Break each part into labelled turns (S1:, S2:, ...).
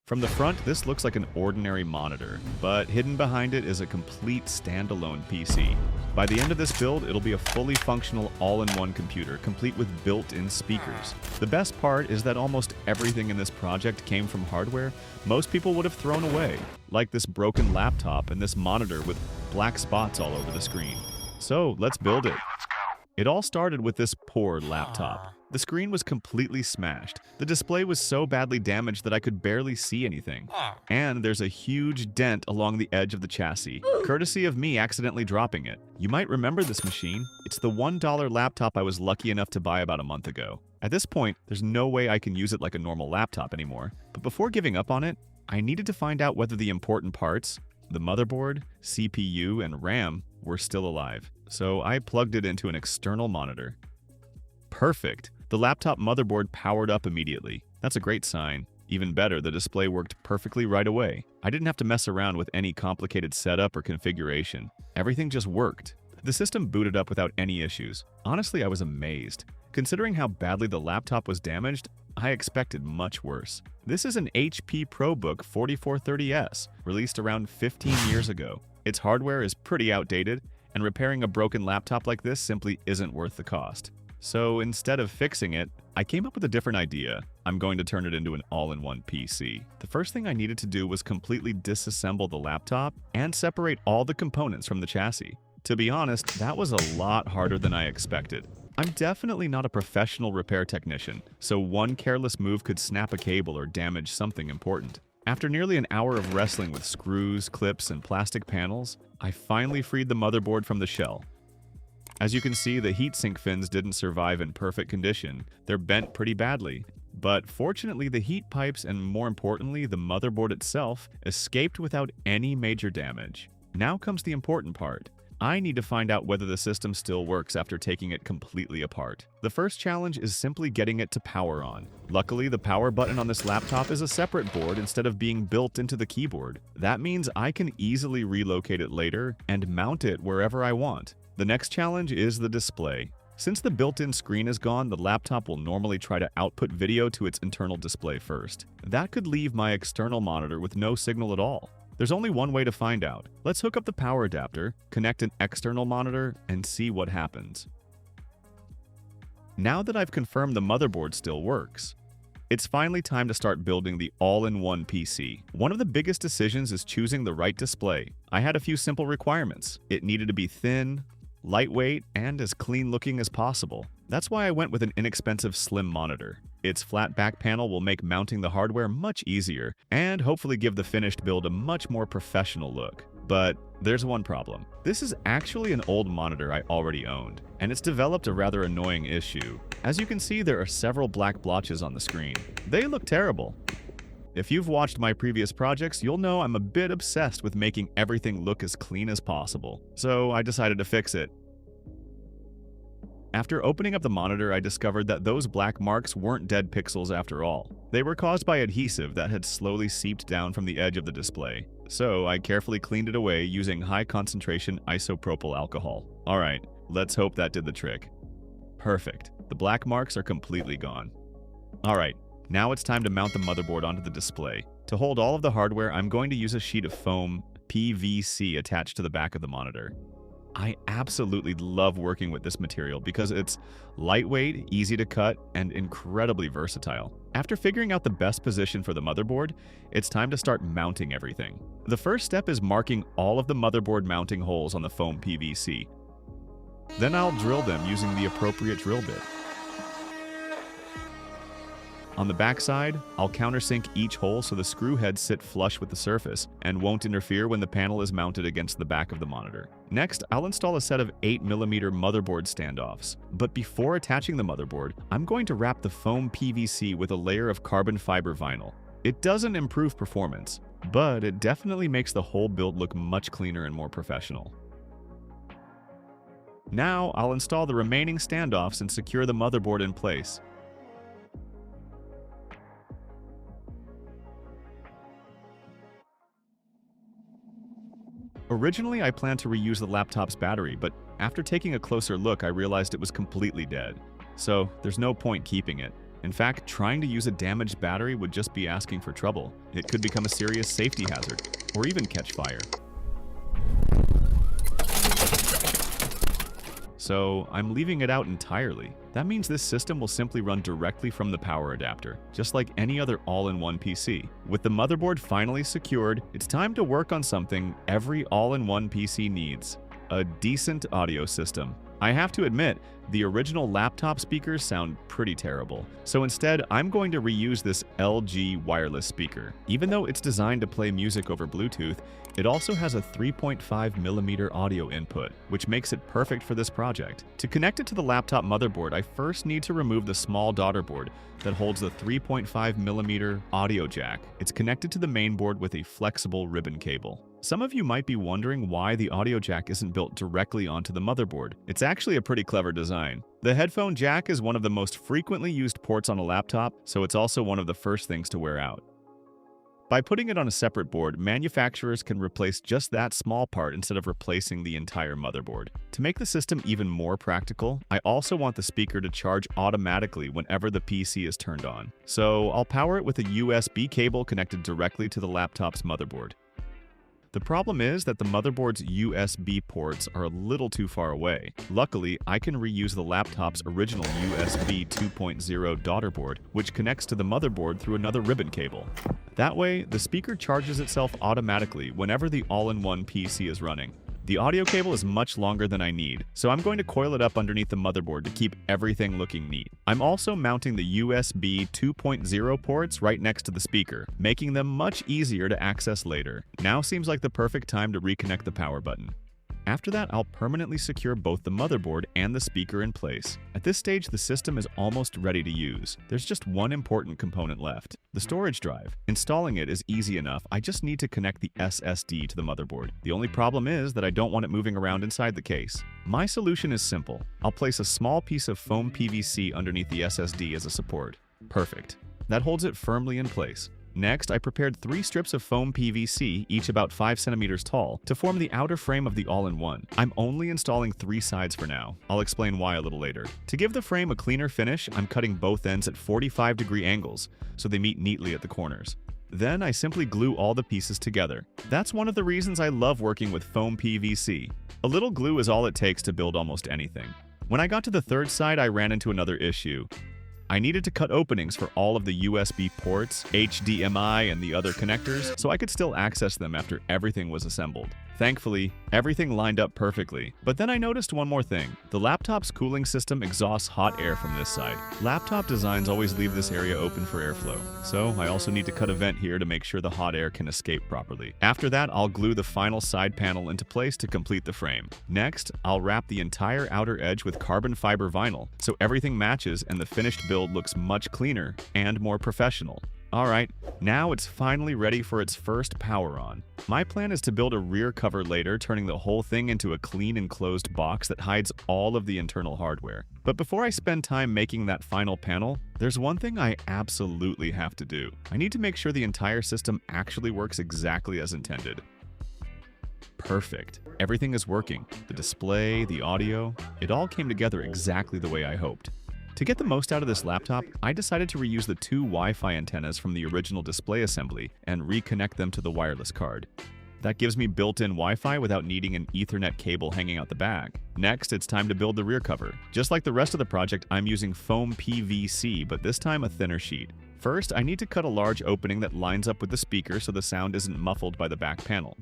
S1: From the front, this looks like an ordinary monitor, but hidden behind it is a complete standalone PC. By the end of this build, it'll be a fully functional all-in-one computer, complete with built-in speakers. The best part is that almost everything in this project came from hardware most people would have thrown away, like this broken laptop and this monitor with black spots all over the screen. So let's build it. It all started with this poor laptop. The screen was completely smashed. The display was so badly damaged that I could barely see anything. And there's a huge dent along the edge of the chassis, courtesy of me accidentally dropping it. You might remember this machine. It's the $1 laptop I was lucky enough to buy about a month ago. At this point, there's no way I can use it like a normal laptop anymore. But before giving up on it, I needed to find out whether the important parts, the motherboard, CPU, and RAM, were still alive. So I plugged it into an external monitor. Perfect! The laptop motherboard powered up immediately. That's a great sign. Even better, the display worked perfectly right away. I didn't have to mess around with any complicated setup or configuration. Everything just worked. The system booted up without any issues. Honestly, I was amazed. Considering how badly the laptop was damaged, I expected much worse. This is an HP ProBook 4430S, released around 15 years ago. Its hardware is pretty outdated, and repairing a broken laptop like this simply isn't worth the cost. So instead of fixing it, I came up with a different idea. I'm going to turn it into an all-in-one PC. The first thing I needed to do was completely disassemble the laptop and separate all the components from the chassis. To be honest, that was a lot harder than I expected. I'm definitely not a professional repair technician, so one careless move could snap a cable or damage something important. After nearly an hour of wrestling with screws, clips, and plastic panels, I finally freed the motherboard from the shell. As you can see, the heatsink fins didn't survive in perfect condition. They're bent pretty badly. But fortunately, the heat pipes and, more importantly, the motherboard itself escaped without any major damage. Now comes the important part. I need to find out whether the system still works after taking it completely apart. The first challenge is simply getting it to power on. Luckily, the power button on this laptop is a separate board instead of being built into the keyboard. That means I can easily relocate it later and mount it wherever I want. The next challenge is the display. Since the built-in screen is gone, the laptop will normally try to output video to its internal display first. That could leave my external monitor with no signal at all. There's only one way to find out. Let's hook up the power adapter, connect an external monitor, and see what happens. Now that I've confirmed the motherboard still works, it's finally time to start building the all-in-one PC. One of the biggest decisions is choosing the right display. I had a few simple requirements. It needed to be thin, lightweight, and as clean-looking as possible. That's why I went with an inexpensive slim monitor. Its flat back panel will make mounting the hardware much easier, and hopefully give the finished build a much more professional look. But there's one problem. This is actually an old monitor I already owned, and it's developed a rather annoying issue. As you can see, there are several black blotches on the screen. They look terrible. If you've watched my previous projects, you'll know I'm a bit obsessed with making everything look as clean as possible. So I decided to fix it. After opening up the monitor, I discovered that those black marks weren't dead pixels after all. They were caused by adhesive that had slowly seeped down from the edge of the display. So I carefully cleaned it away using high-concentration isopropyl alcohol. Alright, let's hope that did the trick. Perfect. The black marks are completely gone. Alright, now it's time to mount the motherboard onto the display. To hold all of the hardware, I'm going to use a sheet of foam PVC attached to the back of the monitor. I absolutely love working with this material because it's lightweight, easy to cut, and incredibly versatile. After figuring out the best position for the motherboard, it's time to start mounting everything. The first step is marking all of the motherboard mounting holes on the foam PVC. Then I'll drill them using the appropriate drill bit. On the backside, I'll countersink each hole so the screw heads sit flush with the surface and won't interfere when the panel is mounted against the back of the monitor. Next, I'll install a set of 8mm motherboard standoffs. But before attaching the motherboard, I'm going to wrap the foam PVC with a layer of carbon fiber vinyl. It doesn't improve performance, but it definitely makes the whole build look much cleaner and more professional. Now, I'll install the remaining standoffs and secure the motherboard in place. Originally, I planned to reuse the laptop's battery, but after taking a closer look, I realized it was completely dead. So, there's no point keeping it. In fact, trying to use a damaged battery would just be asking for trouble. It could become a serious safety hazard, or even catch fire. So I'm leaving it out entirely. That means this system will simply run directly from the power adapter, just like any other all-in-one PC. With the motherboard finally secured, it's time to work on something every all-in-one PC needs: a decent audio system. I have to admit, the original laptop speakers sound pretty terrible, so instead I'm going to reuse this LG wireless speaker. Even though it's designed to play music over Bluetooth, it also has a 3.5mm audio input, which makes it perfect for this project. To connect it to the laptop motherboard, I first need to remove the small daughter board that holds the 3.5mm audio jack. It's connected to the main board with a flexible ribbon cable. Some of you might be wondering why the audio jack isn't built directly onto the motherboard. It's actually a pretty clever design. The headphone jack is one of the most frequently used ports on a laptop, so it's also one of the first things to wear out. By putting it on a separate board, manufacturers can replace just that small part instead of replacing the entire motherboard. To make the system even more practical, I also want the speaker to charge automatically whenever the PC is turned on. So I'll power it with a USB cable connected directly to the laptop's motherboard. The problem is that the motherboard's USB ports are a little too far away. Luckily, I can reuse the laptop's original USB 2.0 daughter board, which connects to the motherboard through another ribbon cable. That way, the speaker charges itself automatically whenever the all-in-one PC is running. The audio cable is much longer than I need, so I'm going to coil it up underneath the motherboard to keep everything looking neat. I'm also mounting the USB 2.0 ports right next to the speaker, making them much easier to access later. Now seems like the perfect time to reconnect the power button. After that, I'll permanently secure both the motherboard and the speaker in place. At this stage, the system is almost ready to use. There's just one important component left: the storage drive. Installing it is easy enough. I just need to connect the SSD to the motherboard. The only problem is that I don't want it moving around inside the case. My solution is simple. I'll place a small piece of foam PVC underneath the SSD as a support. Perfect. That holds it firmly in place. Next, I prepared 3 strips of foam PVC, each about 5 centimeters tall, to form the outer frame of the all-in-one. I'm only installing 3 sides for now. I'll explain why a little later. To give the frame a cleaner finish, I'm cutting both ends at 45-degree angles, so they meet neatly at the corners. Then I simply glue all the pieces together. That's one of the reasons I love working with foam PVC. A little glue is all it takes to build almost anything. When I got to the third side, I ran into another issue. I needed to cut openings for all of the USB ports, HDMI, and the other connectors, so I could still access them after everything was assembled. Thankfully, everything lined up perfectly. But then I noticed one more thing. The laptop's cooling system exhausts hot air from this side. Laptop designs always leave this area open for airflow, so I also need to cut a vent here to make sure the hot air can escape properly. After that, I'll glue the final side panel into place to complete the frame. Next, I'll wrap the entire outer edge with carbon fiber vinyl, so everything matches and the finished build looks much cleaner and more professional. Alright, now it's finally ready for its first power on. My plan is to build a rear cover later, turning the whole thing into a clean enclosed box that hides all of the internal hardware. But before I spend time making that final panel, there's one thing I absolutely have to do. I need to make sure the entire system actually works exactly as intended. Perfect. Everything is working. The display, the audio, it all came together exactly the way I hoped. To get the most out of this laptop, I decided to reuse the 2 Wi-Fi antennas from the original display assembly and reconnect them to the wireless card. That gives me built-in Wi-Fi without needing an Ethernet cable hanging out the back. Next, it's time to build the rear cover. Just like the rest of the project, I'm using foam PVC, but this time a thinner sheet. First, I need to cut a large opening that lines up with the speaker so the sound isn't muffled by the back panel.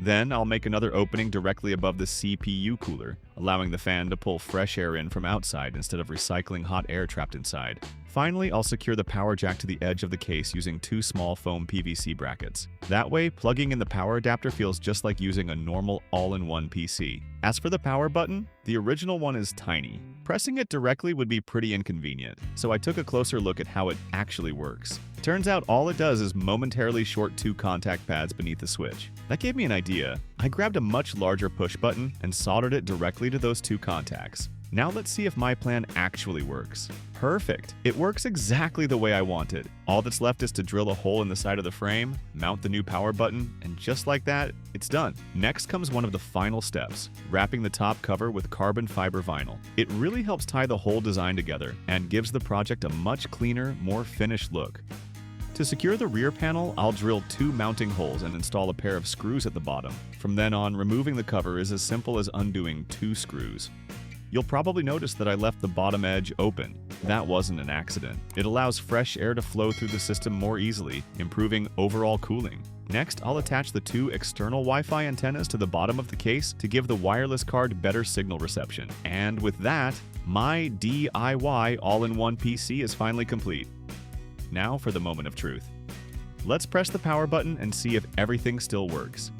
S1: Then I'll make another opening directly above the CPU cooler, allowing the fan to pull fresh air in from outside instead of recycling hot air trapped inside. Finally, I'll secure the power jack to the edge of the case using 2 small foam PVC brackets. That way, plugging in the power adapter feels just like using a normal all-in-one PC. As for the power button, the original one is tiny. Pressing it directly would be pretty inconvenient, so I took a closer look at how it actually works. Turns out all it does is momentarily short 2 contact pads beneath the switch. That gave me an idea. I grabbed a much larger push button and soldered it directly to those 2 contacts. Now let's see if my plan actually works. Perfect! It works exactly the way I wanted. All that's left is to drill a hole in the side of the frame, mount the new power button, and just like that, it's done. Next comes one of the final steps, wrapping the top cover with carbon fiber vinyl. It really helps tie the whole design together and gives the project a much cleaner, more finished look. To secure the rear panel, I'll drill 2 mounting holes and install a pair of screws at the bottom. From then on, removing the cover is as simple as undoing 2 screws. You'll probably notice that I left the bottom edge open. That wasn't an accident. It allows fresh air to flow through the system more easily, improving overall cooling. Next, I'll attach the 2 external Wi-Fi antennas to the bottom of the case to give the wireless card better signal reception. And with that, my DIY all-in-one PC is finally complete. Now for the moment of truth. Let's press the power button and see if everything still works.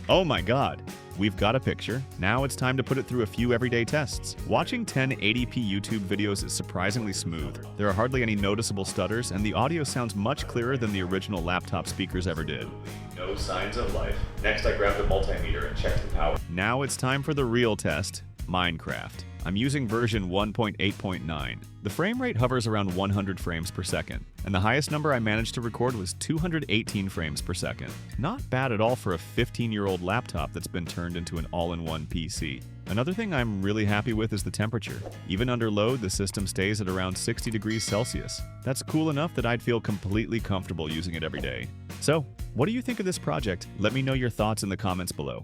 S1: Oh my god! We've got a picture. Now it's time to put it through a few everyday tests. Watching 1080p YouTube videos is surprisingly smooth. There are hardly any noticeable stutters, and the audio sounds much clearer than the original laptop speakers ever did.
S2: No signs of life. Next, I grabbed the multimeter and checked the power.
S1: Now it's time for the real test, Minecraft. I'm using version 1.8.9. The frame rate hovers around 100 frames per second, and the highest number I managed to record was 218 frames per second. Not bad at all for a 15-year-old laptop that's been turned into an all-in-one PC. Another thing I'm really happy with is the temperature. Even under load, the system stays at around 60 degrees Celsius. That's cool enough that I'd feel completely comfortable using it every day. So, what do you think of this project? Let me know your thoughts in the comments below.